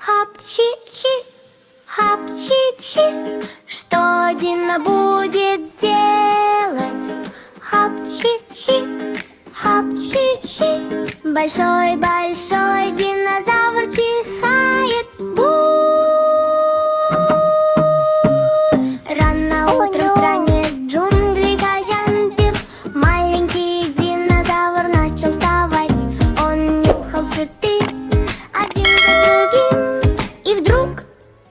Хап-чи-чи, хап-чи-чи, что Дина будет делать? Хап-чи-чи, хап-чи-чи, большой-большой динозавр чихает. Бу! Рано утром в стране джунглей каджантив маленький динозавр начал вставать. Он нюхал цветы один за другим, и вдруг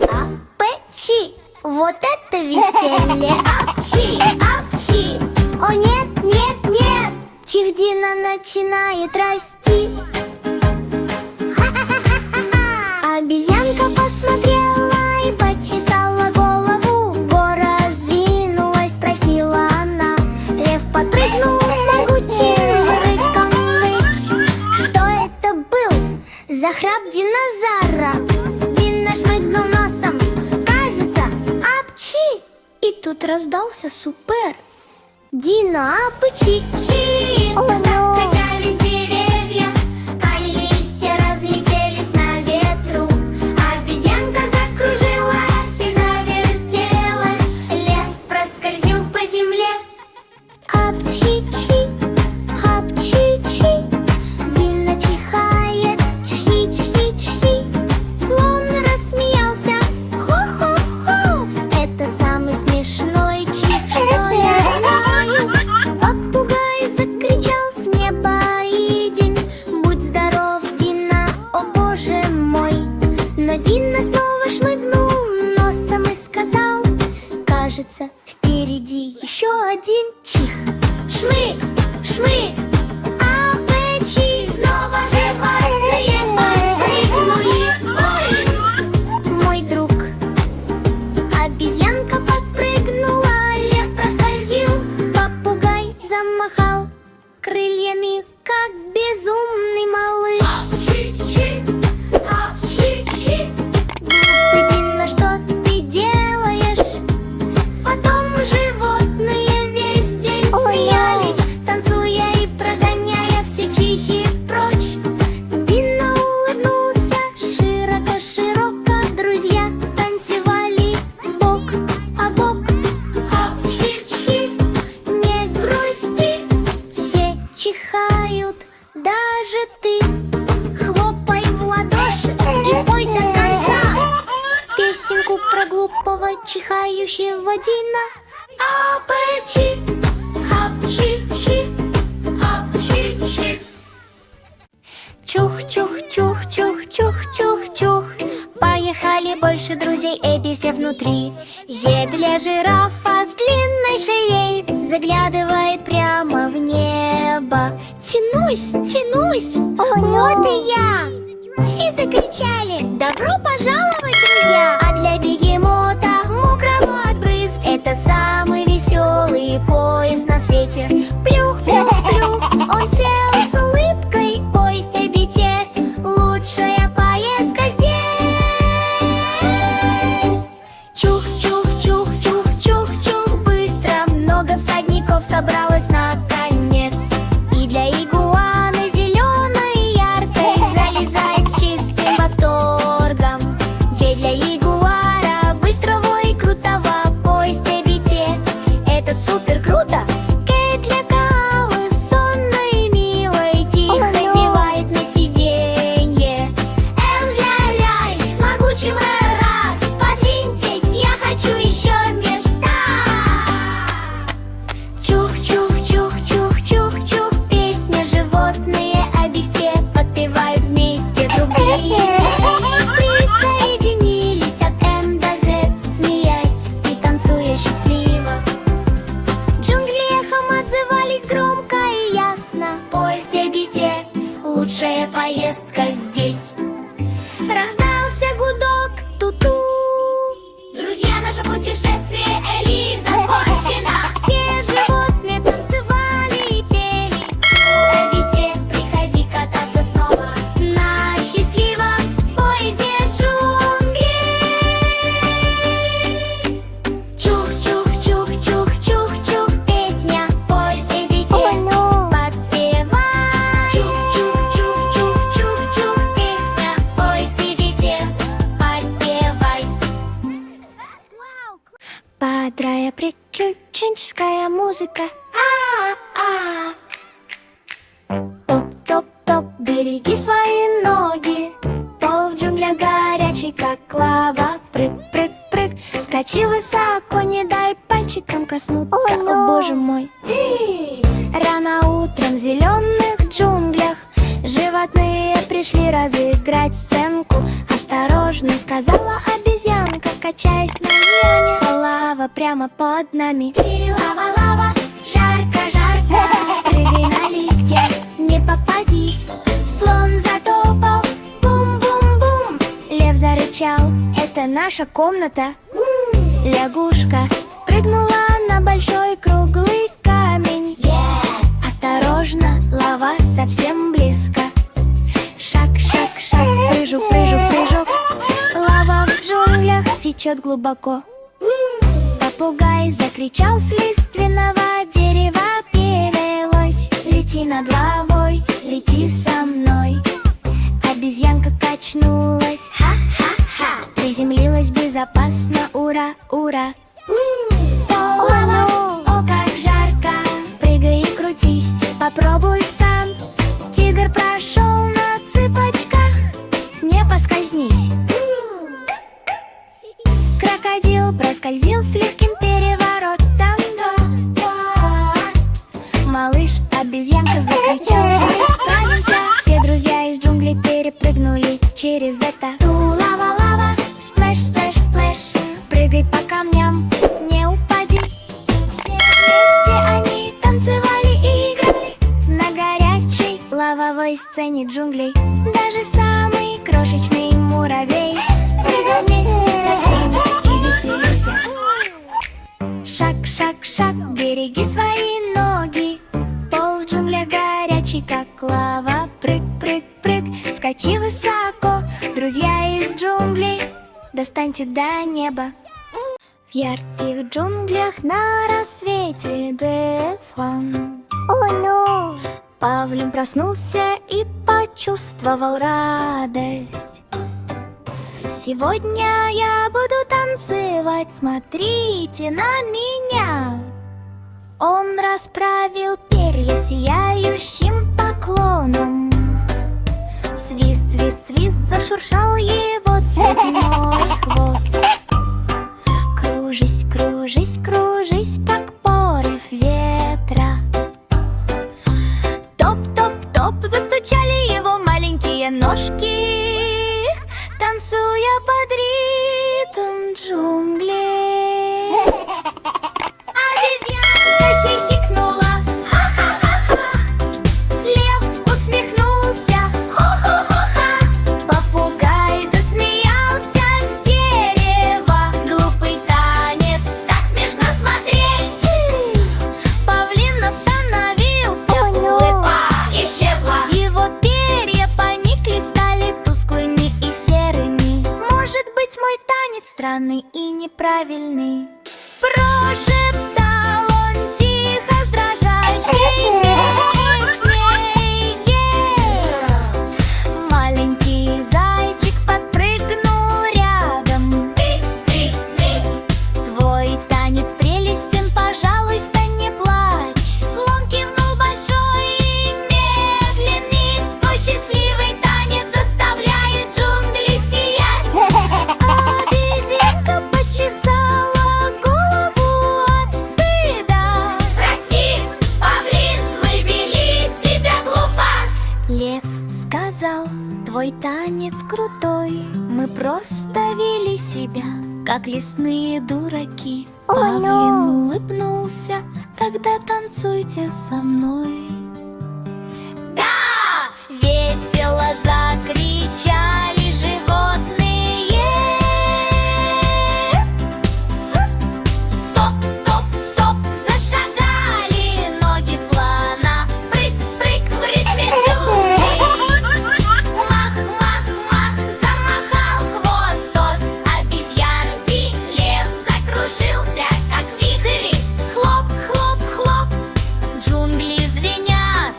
апчи! Вот это веселье! Апчи! Апчи! О нет, нет, нет! Чихдина начинает расти. Ха-ха-ха-ха-ха! Обезьянка посмотрела и почесала голову. Гора сдвинулась, спросила она. Лев подпрыгнул с могучим рыком ввысь. Что это был за храп динозавра? Дина шмыгнул носом. Кажется, апчи! И тут раздался супер. Дина апчи-чи! Качались деревья, листья разлетелись на ветру. Обезьянка закружилась и завертелась. Лев проскользил по земле. Апчи-чи, апчи-чи, Дина чихает, чи-чи-чи. Слон рассмеялся, хо-хо-хо. Это самый смешной чих, что я знаю. Попугай закричал с неба и день. Будь здоров, Дина, о боже мой. Но Дина снова шмыгнул носом и сказал: кажется, впереди еще один чих. Шмык, шмык, апчи, снова животные подпрыгнули. Ой, мой друг. Обезьянка подпрыгнула, лев проскользил, попугай замахал крыльями, как безумный малыш. Апчи-чи, апчи-чи, глупый Дина, что ты делаешь? Потом животные весь день смеялись, танцуя и прогоняя все чихи прочь. Дина улыбнулся широко-широко. Друзья танцевали бок о бок. Апчи-чи, не грусти, все чихают, даже ты. Хлопай в ладоши и пой до конца песенку про глупого чихающего Дина. Апчи, апчи-чи, апчи-чи. Чух-чух-чух-чух-чух-чух-чух. Поехали больше друзей Эбби все внутри. Е для жирафа с длинной шеей заглядывает прямо в небо. Тянусь, тянусь, вот и я. Все закричали: добро пожаловать, друзья! А для бегемота мокрого от брызг это самый веселый поезд на свете. Плюх-плюх-плюх, он сел с улыбкой. Бойся, бите, лучшая поездка здесь. Чух-чух-чух-чух-чух-чух. Быстро много всадников собралось наконец. И для игуаны зеленой и яркой залезает с чистым восторгом. Бодрая приключенческая музыка. Топ-топ-топ, береги свои ноги. Пол в джунглях горячий, как лава. Прыг-прыг-прыг, скачи высоко, не дай пальчикам коснуться. О, боже мой. Рано утром в зеленых джунглях животные пришли разыграть сценку. Осторожно, сказала обезьянка, качаясь на лиане. Лава прямо под нами. И лава-лава, жарко-жарко. Прыгай на листья, не попадись. Слон затопал, бум-бум-бум. Лев зарычал, это наша комната. Лягушка прыгнула на большой круглый камень. Осторожно, лава совсем близко. Шаг, шаг, шаг, прыжок, прыжок, прыжок. Лава в джунглях течет глубоко. Попугай закричал с лиственного дерева, перелось. Лети над лавой, лети со мной. Обезьянка качнулась, ха-ха-ха. Приземлилась безопасно, ура, ура. Лава, о, как жарко. Прыгай и крутись, попробуй сам. Тигр прошел на цыпочках, не поскользнись. Крокодил проскользил с легким переворотом. Малыш обезьянка закричал: мы справимся. Все друзья из джунглей перепрыгнули через это. Лава-лава, сплэш, сплэш, сплэш. Прыгай по камням, не упади. Все вместе они танцевали и играли на горячей лавовой сцене джунглей. Даже самый крошечный муравей прыгал вместе со всеми и веселился. Шаг, шаг, шаг, береги свои ноги. Пол в джунглях горячий, как лава. Прыг, прыг, прыг, скачи высоко. Друзья из джунглей, достаньте до неба. В ярких джунглях на рассвете Дефлан. Павлин проснулся и почувствовал радость. Сегодня я буду танцевать, смотрите на меня. Он расправил перья сияющим поклоном. Свист, свист, свист, зашуршал его цветной хвост. Кружись, кружись, кружись, как порыв ветра. Топ-топ-топ, застучали его маленькие ножки, танцуя под ритм джунглей. Обезьянка хихикнула, ха-ха-ха-ха. Лев усмехнулся, хо-хо-хо-ха. Попугай засмеялся с дерева. Глупый танец, так смешно смотреть. Павлин остановился, улыбка исчезла. Его перья поникли, стали тусклыми и серыми. Может быть, мой танец странный и неправильный, прошептал он тихо с дрожащей песней. Маленький зайчик подпрыгнул рядом. Твой танец прелестен, пожалуйста, не плачь. Слон кивнул большой и медленный. Твой счастливый танец заставляет джунгли сиять. Обезьянка почесала голову от стыда. Прости, Павлин, мы вели себя глупо. Лев сказал: твой танец крутой, мы просто вели себя как лесные дураки. Павлин улыбнулся: тогда танцуйте со мной. Да! Весело закричали животные. Топ-топ-топ, зашагали ноги слона. Прыг-прыг в ритме джунглей. Мах-мах-мах, замахал хвост ос обезьянки. Лев закружился, как вихрь. Хлоп-хлоп-хлоп, джунгли звенят.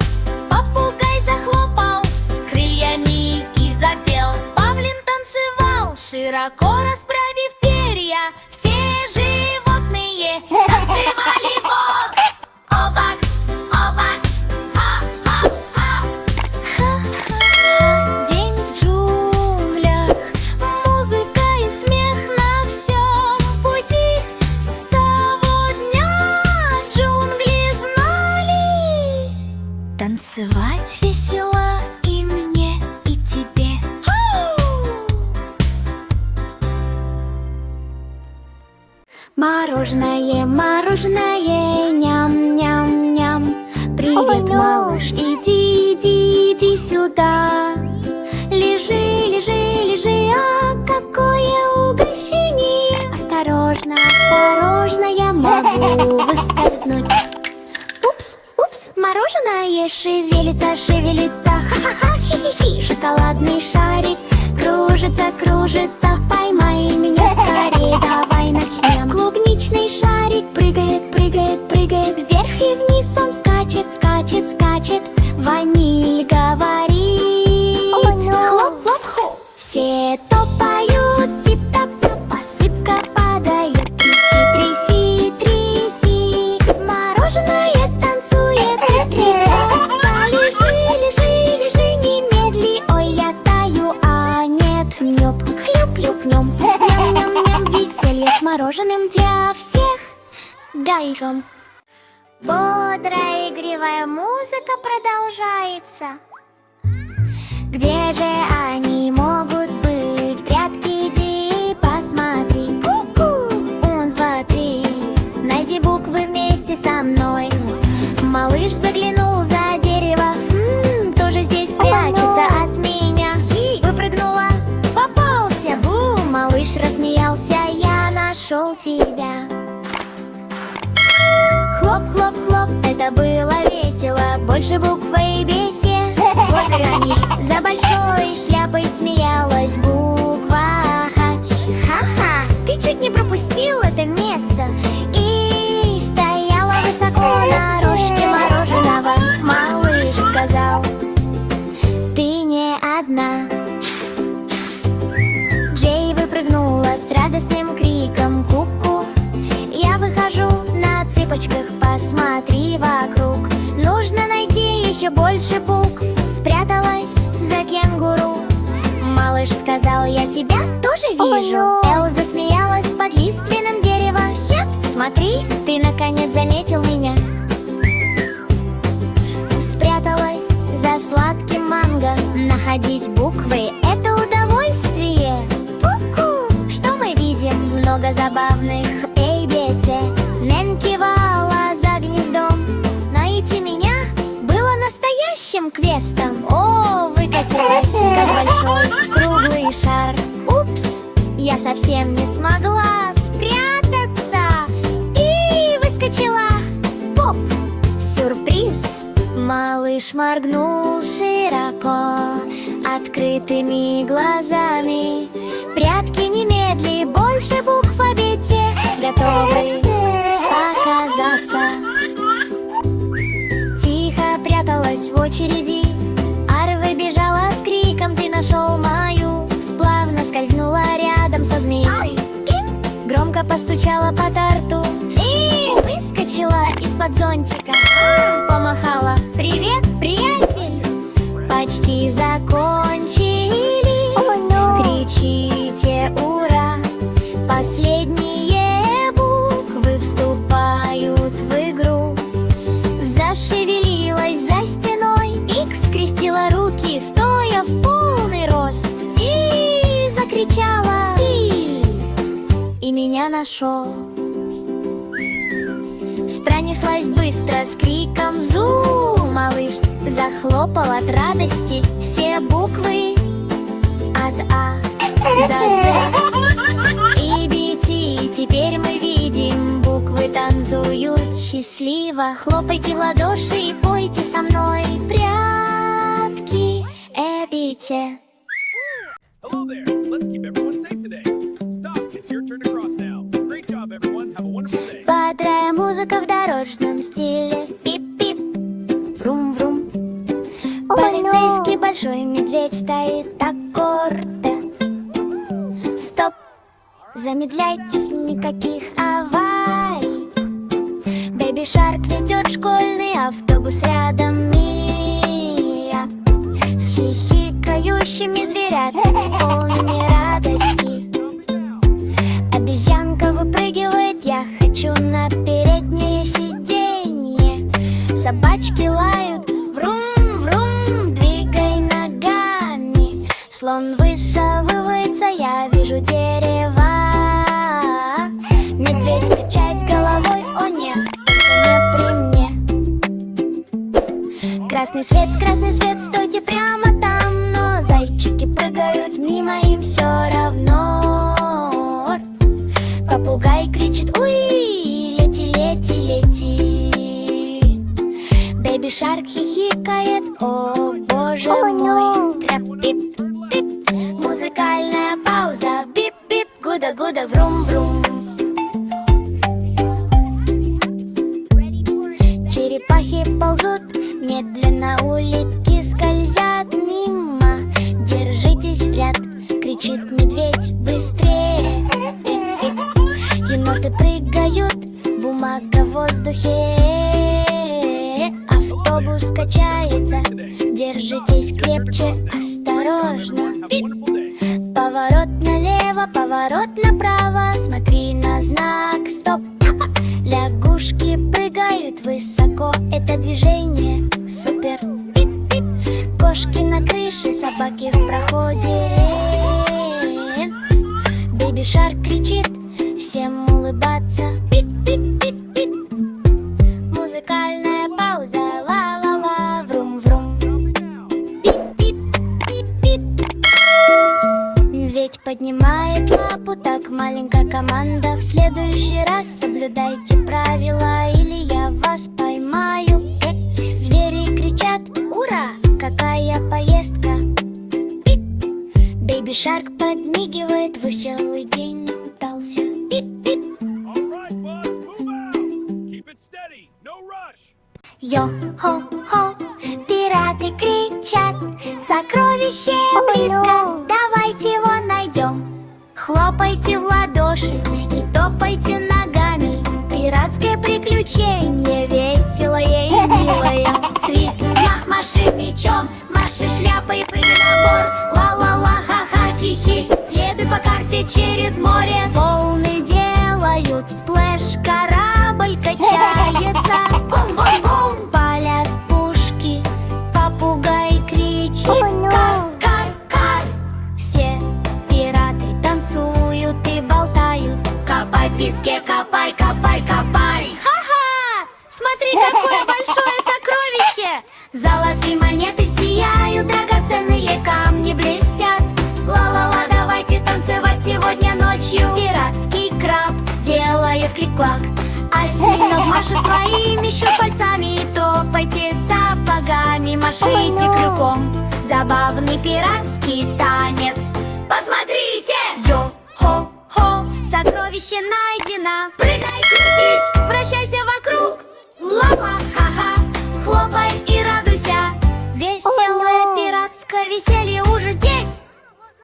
Попугай захлопал крыльями и запел. Павлин танцевал, широко расправив перья. Все животные Мороженое, мороженое, ням-ням-ням. Привет, малыш, иди сюда. Лежи, лежи, лежи, а какое угощение. Осторожно, осторожно, я могу выскользнуть. Упс, упс, мороженое шевелится, шевелится. Ха-ха-ха, хи-хи-хи. Шоколадный шарик кружится, кружится. Поймай меня скорее, давай начнем. Клубничный шарик прыгает, прыгает, прыгает. Вверх и вниз он скачет, скачет, скачет. Ваниль говорит: хлоп-хлоп-хлоп. Все топают, тип-топ-топ. Посыпка падает. Тряси, тряси, тряси. Мороженое танцует и трясется. Лежи, лежи, лежи, немедли. Ой, я таю, а нет, нёп. Хлюп-хлюп-нём. Ням-ням-ням. Веселье с мороженым для всех. Гаишом. Бодрая игривая музыка продолжается. Где же они могут быть? Прятки, иди и посмотри. Ку-ку, 1, 2, 3. Найди буквы вместе со мной. Малыш заглянул за дерево. Кто же здесь прячется от меня? Выпрыгнула, попался. Бу, малыш рассмеялся. Я нашел тебя. Хлоп-хлоп-хлоп, это было весело. Больше букв в ABC. Вот и они. За большой шляпой смеялась буква Х. Ха-ха, ты чуть не пропустил это место. И стояла высоко на рожке мороженого. Малыш сказал: ты не одна. Джей выпрыгнула с радостным криком: ку-ку. Я выхожу на цыпочках, посмотри вокруг. Нужно найти еще больше букв. Спряталась за кенгуру. Малыш сказал: я тебя тоже вижу. Эл засмеялась под лиственным деревом. Хеп, смотри, ты наконец заметил меня. Спряталась за сладким манго. Находить буквы — это удовольствие. Ку-ку, что мы видим? Много забавных ABC. Нэн кивала за гнездом. Найти меня было настоящим квестом. О, выкатилась, как большой круглый шар. Упс, я совсем не смогла спрятаться и выскочила. Поп, сюрприз. Малыш моргнул широко открытыми глазами. Прятки немедли, больше букв в обете. Готовы показаться. Тихо пряталась в очереди. Арва бежала с криком: ты нашел мою. Сплавно скользнула рядом со змеей. Громко постучала по торту и выскочила из-под зонтика. Помахала: привет, приятель. Почти закончили. Кричите ура. Последние буквы вступают в игру. Зашевелилась за стеной. Икс скрестила руки, стоя в полный рост. И закричала: ты! И меня нашел. Пронеслась быстро с криком «Зу!». Малыш захлопал от радости. Все буквы от А до З и BT. Теперь мы видим, буквы танцуют счастливо. Хлопайте в ладоши и пойте со мной прятки ABC. Hello there. Let's keep everyone safe today. Stop. It's your turn to cross now. Great job, everyone. Have a wonderful day. Бодрая музыка в дорожном стиле. Пип-пип, врум-врум. Полицейский большой медведь стоит аккорде. Стоп, замедляйтесь, никаких аварий. Бэби Шарк ведет школьный автобус рядом. Мия с хихикающими зверятами, полными радости. Обезьянка выпрыгивает: я хочу на переднее сиденье. Собачки лают: врум-врум, двигай ногами. Слон высовывается: я вижу дерево. Медведь красный свет, стойте прямо там. Но зайчики прыгают мимо, им все равно. Попугай кричит: уи, лети, лети, лети. Бэби Шарк хихикает: о боже мой. Трэп-пип, пип, музыкальная пауза. Бип-бип, гуда-гуда, врум-врум. Черепахи ползут медленно, улитки скользят мимо. Держитесь в ряд, кричит медведь: быстрее. Еноты прыгают, бумага в воздухе. Автобус качается, держитесь крепче, осторожно. Поворот налево, поворот направо, смотри на знак стоп. Лягушки прыгают высоко, это движение супер. Кошки на крыше, собаки в проходе. Бэби Шарк кричит: всем улыбаться. Пип-пип-пип-пип. Музыкальная пауза. Ла-ла-ла, врум-врум. Пип-пип-пип-пип. Ведь поднимает лапу, так маленькая команда. В следующий раз соблюдайте правила, или я вас поймаю. Звери кричат: ура, какая поездка. Бэби Шарк подмигивает, веселый день удался. All right, Buzz, move out. Keep it steady. No rush. Йо-хо-хо, пираты кричат: сокровище близко, давайте его найдем. Хлопайте в ладоши и топайте ногами. Пиратское приключение веселое и милое. Свист, взмах, маши мечом, маши шляпой, прыгай на борт. Ла-ла-ла, ха-ха, хи-хи, следуй по карте через море. Волны делают сплэш, корабль качается. Бум-бум-бум, палят пушки, попугай кричит: кар-кар-кар. Все пираты танцуют и болтают. Копай в песке, копай, копай, копай. Ха-ха! Смотри, какое большое сокровище! Золотые монеты сияют, драгоценные камни блестят. Ла-ла-ла, давайте танцевать сегодня ночью. Пиратский краб делает клик-клак. Осьминог машет своими щупальцами. Топайте сапогами, машите крюком. Забавный пиратский танец. Посмотрите! Йо-хо-хо, сокровище найдено. Прыгай, крутись, вращайся вокруг. Ла-ла, ха-ха, хлопай и радуйся. Веселое пиратское веселье уже здесь.